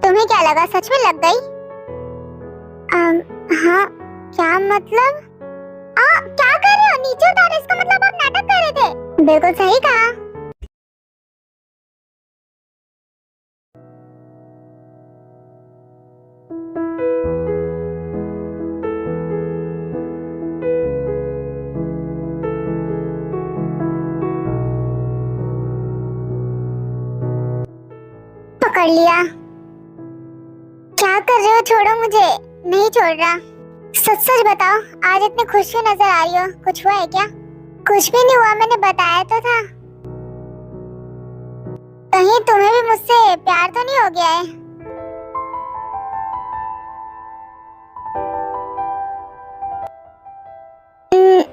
तुम्हें क्या लगा, सच में लग गई? हाँ, क्या मतलब? क्या कर रहे हो? नीचे उतारो, इसका मतलब आप नाटक कर रहे थे। बिल्कुल सही कहा। पकड़ लिया। क्या कर रहे हो? छोड़ो मुझे। नहीं छोड़ रहा। सच सच बताओ, आज इतने खुश क्यों नजर आ रही हो? कुछ हुआ है क्या? कुछ भी नहीं हुआ, मैंने बताया तो था। कहीं तुम्हें भी मुझसे प्यार तो नहीं हो गया है?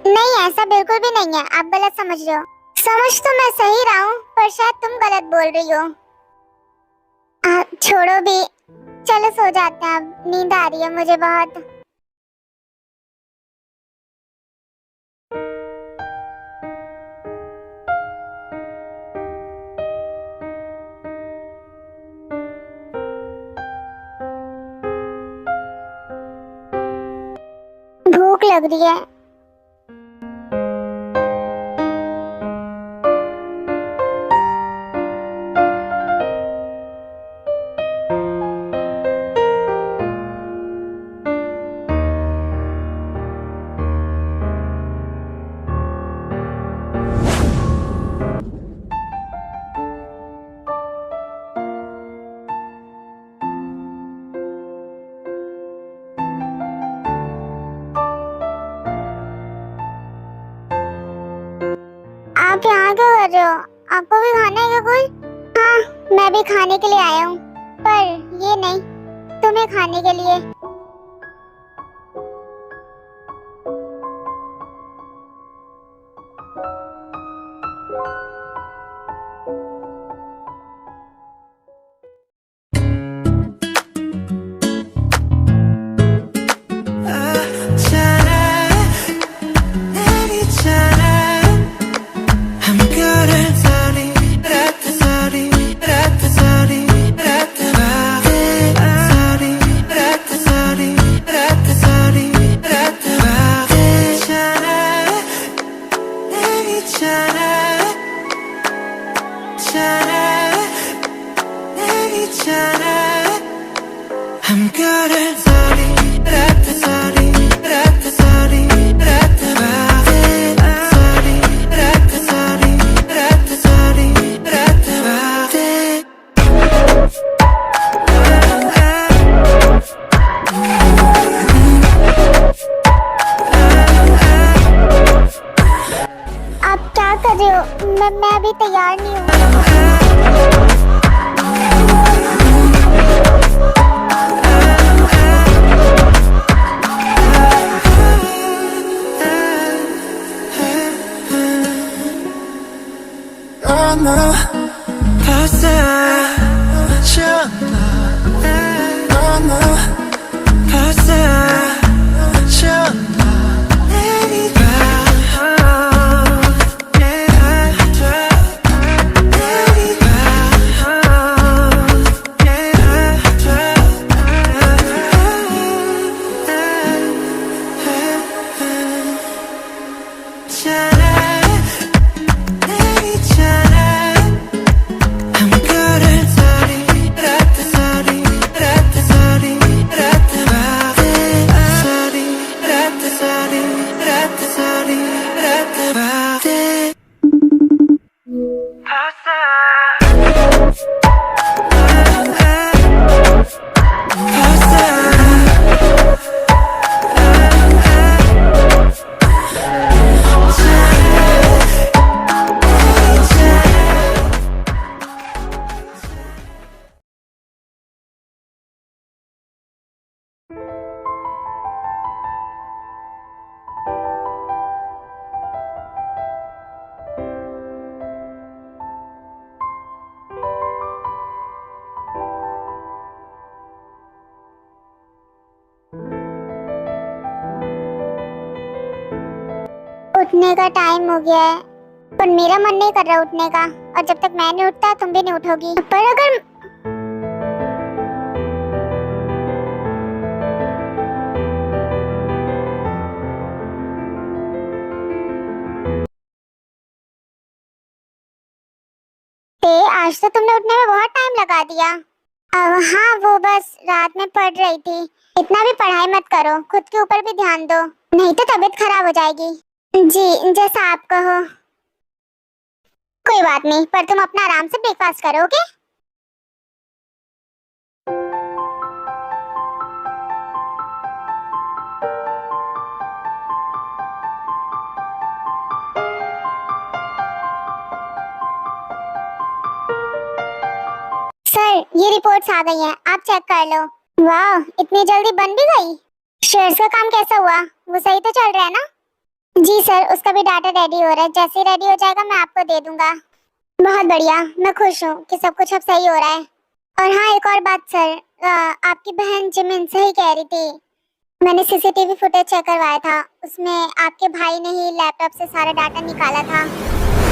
नहीं, ऐसा बिल्कुल भी नहीं है, आप गलत समझ रहे हो। समझ तो मैं सही रहा हूँ, पर शायद तुम गलत बोल रही हो। छोड़ो भी, चलो सो जाते हैं, अब नींद आ रही है मुझे बहुत। भूख लग रही है। आप यहाँ क्या कर रहे हो? आपको भी खाना है क्या कोई? हाँ, मैं भी खाने के लिए आया हूँ, पर ये नहीं, तुम्हें खाने के लिए। मैं अभी तैयार नहीं हूँ। उठने का टाइम हो गया है, पर मेरा मन नहीं कर रहा उठने का, और जब तक मैं नहीं उठता तुम भी नहीं उठोगी। पर अगर आज तो तुमने उठने में बहुत टाइम लगा दिया। हाँ, वो बस रात में पढ़ रही थी। इतना भी पढ़ाई मत करो, खुद के ऊपर भी ध्यान दो, नहीं तो तबीयत खराब हो जाएगी। जी, जैसा आप कहो। कोई बात नहीं, पर तुम अपना आराम से ब्रेकफास्ट करो, ओके? सर, ये रिपोर्ट्स आ गई हैं, आप चेक कर लो। वाह, इतनी जल्दी बन भी गई। शेयर्स का काम कैसा हुआ? वो सही तो चल रहा है ना? जी सर, उसका भी डाटा रेडी हो रहा है, जैसे ही रेडी हो जाएगा मैं आपको दे दूंगा। बहुत बढ़िया, मैं खुश हूँ कि सब कुछ अब सही हो रहा है। और हाँ, एक और बात सर, आपकी बहन जिमिन सही कह रही थी। मैंने सीसीटीवी फुटेज चेक करवाया था, उसमें आपके भाई ने ही लैपटॉप से सारा डाटा निकाला था।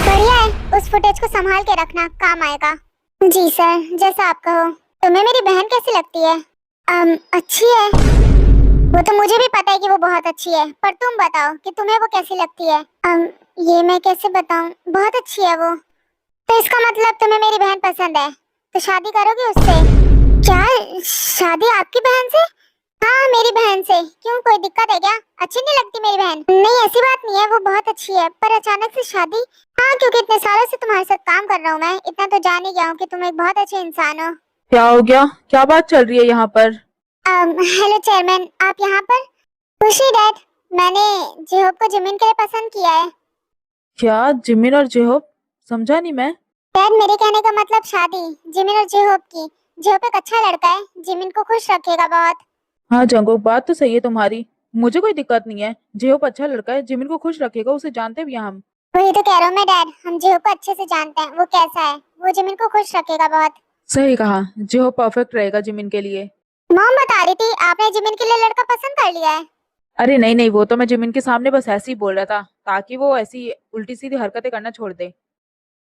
बढ़िया है, उस फुटेज को संभाल के रखना, काम आएगा। जी सर, जैसा आप कहो। तुम्हें मेरी बहन कैसी लगती है? अच्छी है। वो तो मुझे भी पता है कि वो बहुत अच्छी है, पर तुम बताओ कि तुम्हें वो कैसी लगती है? ये मैं कैसे बताऊं? बहुत अच्छी है वो। तो इसका मतलब तुम्हें मेरी बहन पसंद है, तो शादी करोगे उससे? क्या, शादी आपकी बहन से? हाँ, मेरी बहन से। क्यों, कोई दिक्कत है क्या? अच्छी नहीं लगती मेरी बहन? नहीं, ऐसी बात नहीं है, वो बहुत अच्छी है, पर अचानक से शादी? हाँ, क्योंकि इतने सालों से तुम्हारे साथ काम कर रहा हूँ मैं, इतना तो जान ही गया हूँ कि तुम एक बहुत अच्छे इंसान हो। क्या हो गया? क्या बात चल रही है यहाँ पर? हेलो चेयरमैन, आप यहाँ पर? खुशी डैड, मैंने जेहोब को जिमिन के लिए पसंद किया है। क्या, जिमिन और जेहोब? समझा नहीं मैं। डैड, मेरे कहने का मतलब शादी जिमिन और जेहोब की। जेहोब एक अच्छा लड़का है, जिमिन को खुश रखेगा बहुत। हाँ जंगोक, बात तो सही है तुम्हारी, मुझे कोई दिक्कत नहीं है। जेहोब अच्छा लड़का है, जिमिन को खुश रखेगा, उसे जानते भी हैं हम। वही तो कह रहा हूँ मैं डैड, हम जेहोब को अच्छे से जानते हैं, वो कैसा है, वो जिमिन को खुश रखेगा बहुत। सही कहा, जेहोब परफेक्ट रहेगा जिमिन के लिए। मॉम बता रही थी आपने जिमिन के लिए लड़का पसंद कर लिया है। अरे नहीं नहीं, वो तो मैं जिमिन के सामने बस ऐसे ही बोल रहा था, ताकि वो ऐसी उल्टी सीधी हरकतें करना छोड़ दे।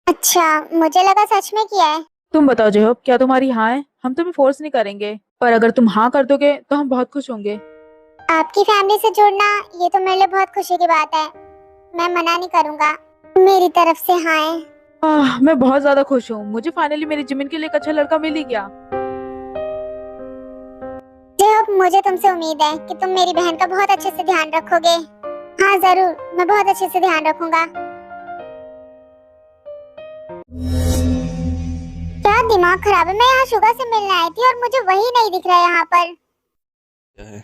अच्छा, मुझे लगा सच में किया है। तुम बताओ जेहोब, क्या तुम्हारी हाँ है? हम तुम्हें फोर्स नहीं करेंगे, पर अगर तुम हाँ कर दोगे तो हम बहुत खुश होंगे। आपकी फैमिली से जुड़ना, ये तो मेरे लिए बहुत खुशी की बात है, मैं मना नहीं करूंगा। मेरी तरफ से हाँ है। मैं बहुत ज्यादा खुश हूँ, मुझे फाइनली मेरी जिमिन के लिए एक अच्छा लड़का मिल ही गया। जेहोब, मुझे तुमसे उम्मीद है कि तुम मेरी बहन का बहुत अच्छे से ध्यान रखोगे। हाँ जरूर, मैं बहुत अच्छे से ध्यान रखूंगा। क्या दिमाग खराब है? मैं यहाँ शुगा से मिलने आई थी और मुझे वही नहीं दिख रहा है यहाँ पर। क्या है?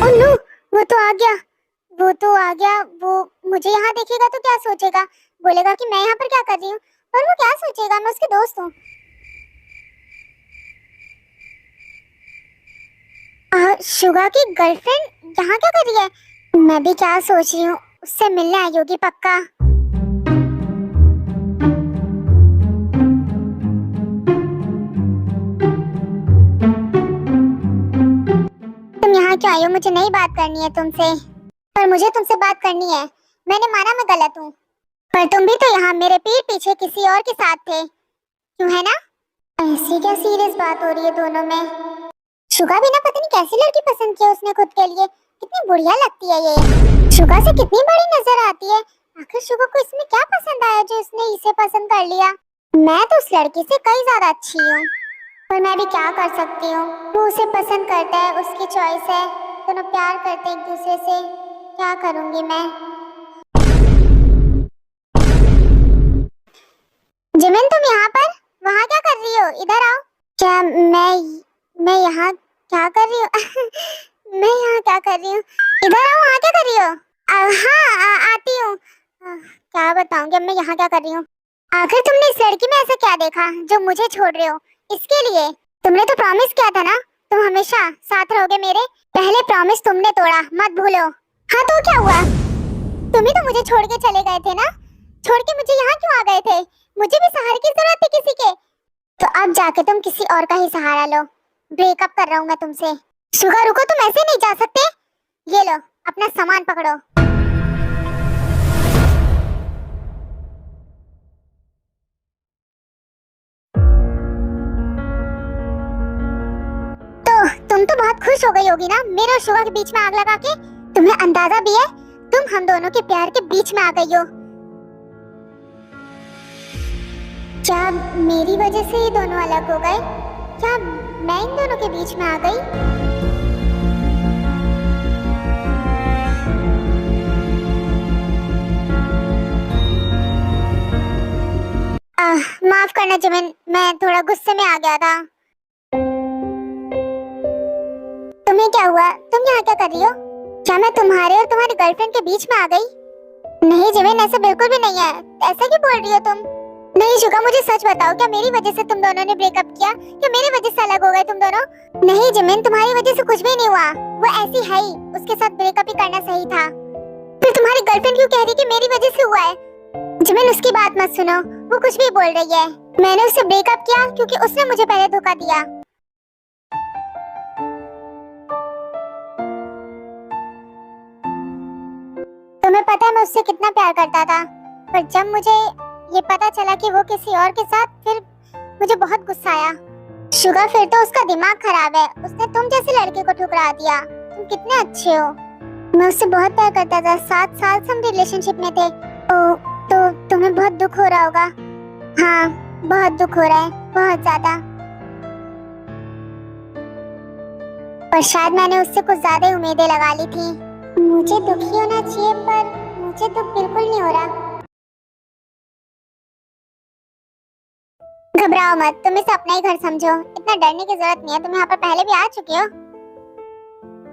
ओह नो, वो तो आ गया, वो तो आ गया। वो मुझे यहाँ देखेगा तो क्या सोचेगा? बोलेगा कि मैं यहाँ पर क्या कर रही हूँ, और वो क्या सोचेगा, मैं उसके दोस्त हूँ। शुगा की गर्लफ्रेंड यहाँ क्या कर रही है? मैं भी क्या सोच रही हूँ, उससे मिलने आई होगी पक्का। तुम यहाँ क्यों आई हो? मुझे नहीं बात करनी है तुमसे, पर मुझे तुमसे बात करनी है। मैंने माना मैं गलत हूँ, पर तुम भी तो यहाँ मेरे पीठ पीछे किसी और के साथ थे, क्यों है ना? ऐसी क्या सीरियस बात हो रही है दोनों में? शुगा भी ना पता नहीं कैसी लड़की पसंद की है उसने खुद के लिए, कितनी बढ़िया लगती है ये। शुगा से कितनी बड़ी नजर आती है। आखिर शुगा को इसमें क्या पसंद आया जो इसने इसे पसंद कर लिया? मैं तो उस लड़की से कई ज्यादा अच्छी हूँ, पर मैं भी क्या कर सकती हूँ। वो उसे पसंद करता है, उसकी चॉइस है, दोनों प्यार करते हैं एक दूसरे से, क्या करूंगी मैं। जिमिन, तुम यहाँ पर वहाँ क्या कर रही हो? इधर आओ। क्या मैं यहाँ क्या कर रही हूँ? मैं यहाँ क्या कर रही हूँ? इधर आओ, वहाँ क्या कर रही हो? हाँ, आती हूँ। क्या बताऊंगी अब मैं यहाँ क्या कर रही हूँ। आखिर तुमने इस लड़की में ऐसा क्या देखा जो मुझे छोड़ रहे हो? इसके लिए तुमने तो प्रॉमिस किया था ना, तुम हमेशा साथ रहोगे मेरे। पहले प्रॉमिस तुमने तोड़ा, मत भूलो। हाँ तो क्या हुआ? तुम ही तो मुझे छोड़ के चले गए थे ना। छोड़ के मुझे यहाँ क्यों आ गए थे? मुझे भी सहारे की जरूरत थी किसी के। तो अब जाके तुम किसी और का ही सहारा लो। ब्रेकअप कर रहा हूँ मैं तुमसे। शुगर रुको, तुम ऐसे नहीं जा सकते। ये लो अपना सामान पकड़ो। तो तुम तो बहुत खुश हो गई होगी ना मेरे और शुगर के बीच में आग लगा के। तुम्हें अंदाजा भी है तुम हम दोनों के प्यार के बीच में आ गई हो। क्या मेरी वजह से ये दोनों अलग हो गए? क्या मैं इन दोनों के बीच में आ गई? माफ करना जिमिन, मैं थोड़ा गुस्से में आ गया था। तुम्हें क्या हुआ? तुम यहाँ क्या कर रही हो? क्या मैं तुम्हारे और तुम्हारी गर्लफ्रेंड के बीच में आ गई? नहीं जिमिन, ऐसा बिल्कुल भी नहीं है। ऐसा क्यों बोल रही हो तुम? नहीं शुगा, मुझे सच बताओ, क्या मेरी वजह से तुम दोनों ने ब्रेकअप किया? क्या मेरी वजह से अलग हो गए तुम दोनों? नहीं जिमिन, तुम्हारी वजह से कुछ भी नहीं हुआ। वो ऐसी है ही, उसके साथ ब्रेकअप ही करना सही था। फिर तुम्हारी गर्लफ्रेंड क्यों कह रही कि मेरी वजह से हुआ है? जिमिन उसकी बात मत सुनो, वो कुछ भी बोल रही है। मैंने उससे ब्रेकअप किया क्योंकि उसने मुझे पहले धोखा दिया। तुम्हें पता है मैं उससे कितना प्यार करता था, पर जब मुझे ये पता चला कि वो किसी और के साथ, फिर मुझे बहुत गुस्सा आया। शुगर, फिर तो उसका दिमाग खराब है, उसने तुम जैसे लड़के को ठुकरा दिया। तुम कितने अच्छे हो। मैं उससे बहुत प्यार करता था, 7 साल से हम रिलेशनशिप में थे। तो तुम्हें बहुत दुख हो रहा होगा। हाँ, बहुत दुख हो रहा है, बहुत ज्यादा। पर शायद मैंने उससे कुछ ज्यादा ही उम्मीदें लगा ली थी। मुझे दुखी होना चाहिए पर मुझे तो बिल्कुल नहीं हो रहा। घबराओ मत, तुम इसे अपना ही घर समझो। इतना डरने की जरूरत नहीं है, तुम यहाँ पर पहले भी आ चुके हो।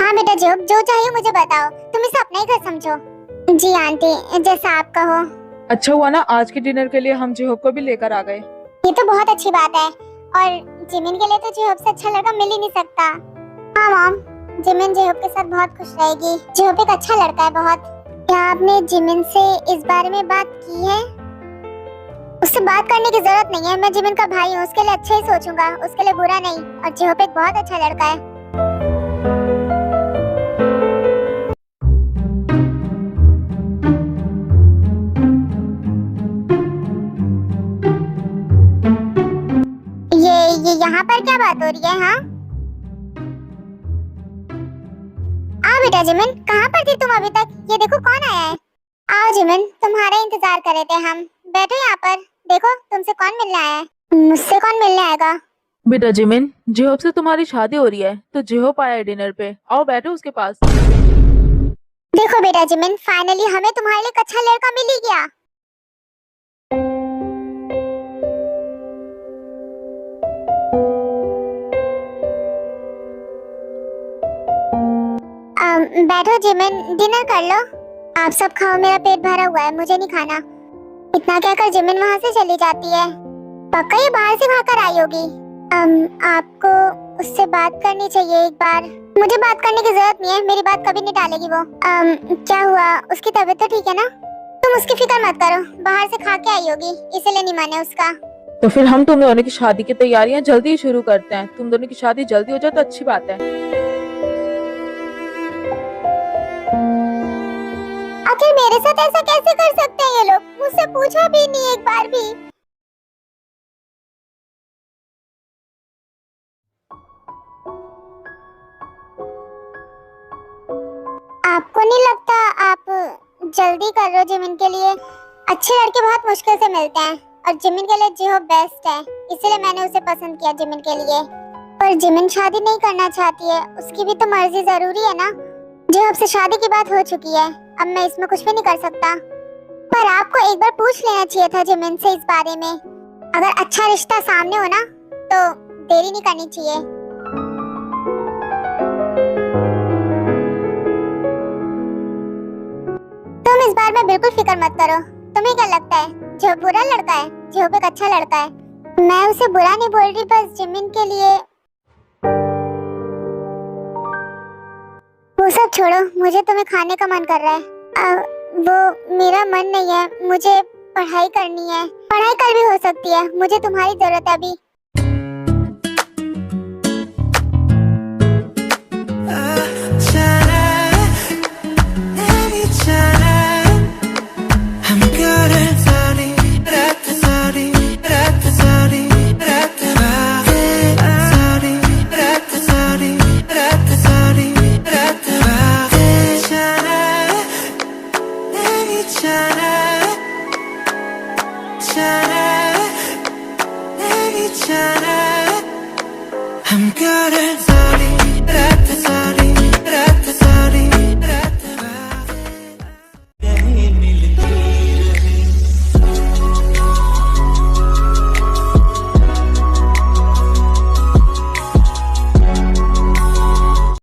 हाँ बेटा, जो चाहिए मुझे बताओ, तुम इसे अपना ही घर समझो। जी आंटी, जैसा आप कहो। अच्छा हुआ ना आज के डिनर के लिए हम जेहोब को भी लेकर आ गए। ये तो बहुत अच्छी बात है, और जिमिन के लिए तो जेहोब से अच्छा लड़का मिल ही नहीं सकता। हाँ मॉम, जिमिन जेहोब के साथ बहुत खुश रहेगी। जेहोब एक अच्छा लड़का है बहुत। क्या आपने जिमिन से इस बारे में बात की है? उससे बात करने की जरूरत नहीं है, मैं जिमिन का भाई हूँ, उसके लिए अच्छा ही सोचूंगा, उसके लिए बुरा नहीं। और जेहोब एक बहुत अच्छा लड़का है। ये यहाँ पर क्या बात हो रही है? हाँ आओ बेटा जिमिन, कहाँ पर थी तुम अभी तक? ये देखो कौन आया है। आओ जिमिन, तुम्हारा इंतजार कर रहे थे हम। बैठो यहाँ पर, देखो तुमसे कौन मिलने आया है। मुझसे कौन मिलने आएगा? बेटा जिमिन, जेहोब से तुम्हारी शादी हो रही है, तो जेहोब आया है डिनर पे, आओ बैठो उसके पास। देखो बेटा जिमिन, फाइनली हमें तुम्हारे लिए एक अच्छा लड़का मिल ही गया। बैठो जिमिन, डिनर कर लो। आप सब खाओ, मेरा पेट भरा हुआ है, मुझे नहीं खाना। इतना कहकर जिमिन वहाँ से चली जाती है। पक्का ये बाहर से खाकर आई होगी। आपको उससे बात करनी चाहिए एक बार। मुझे बात करने की जरूरत नहीं है, मेरी बात कभी नहीं टालेगी वो। क्या हुआ, उसकी तबीयत तो ठीक है ना? तुम उसकी फिक्र मत करो, बाहर से खा के आई होगी, इसीलिए नहीं माने उसका। तो फिर हम तुम दोनों की शादी की तैयारियां जल्दी ही शुरू करते हैं। तुम दोनों की शादी जल्दी हो जाए तो अच्छी बात है। आखिर मेरे साथ ऐसा कैसे कर सकते हैं ये लोग? मुझसे पूछा भी नहीं एक बार भी। आपको नहीं लगता आप जल्दी कर रहे हो जिमिन के लिए? अच्छे लड़के बहुत मुश्किल से मिलते हैं, और जिमिन के लिए जेहोब बेस्ट है, इसीलिए मैंने उसे पसंद किया जिमिन के लिए। पर जिमिन शादी नहीं करना चाहती है, उसकी भी तो मर्जी जरूरी है ना। जेहोब से शादी की बात हो चुकी है, अब मैं इसमें कुछ भी नहीं कर सकता। पर आपको एक बार पूछ लेना चाहिए था जिमिन से इस बारे में। अगर अच्छा रिश्ता सामने हो ना तो देरी नहीं करनी चाहिए। तुम इस बार में बिल्कुल फिक्र मत करो। तुम्हें क्या लगता है जो बुरा लड़का है? जेहोब एक अच्छा लड़का है, मैं उसे बुरा नहीं बोल रही, बस जिमिन के लिए। वो सब छोड़ो, मुझे तुम्हें खाने का मन कर रहा है। वो मेरा मन नहीं है, मुझे पढ़ाई करनी है। पढ़ाई कल भी हो सकती है, मुझे तुम्हारी जरूरत है अभी। 괜찮아 I'm good at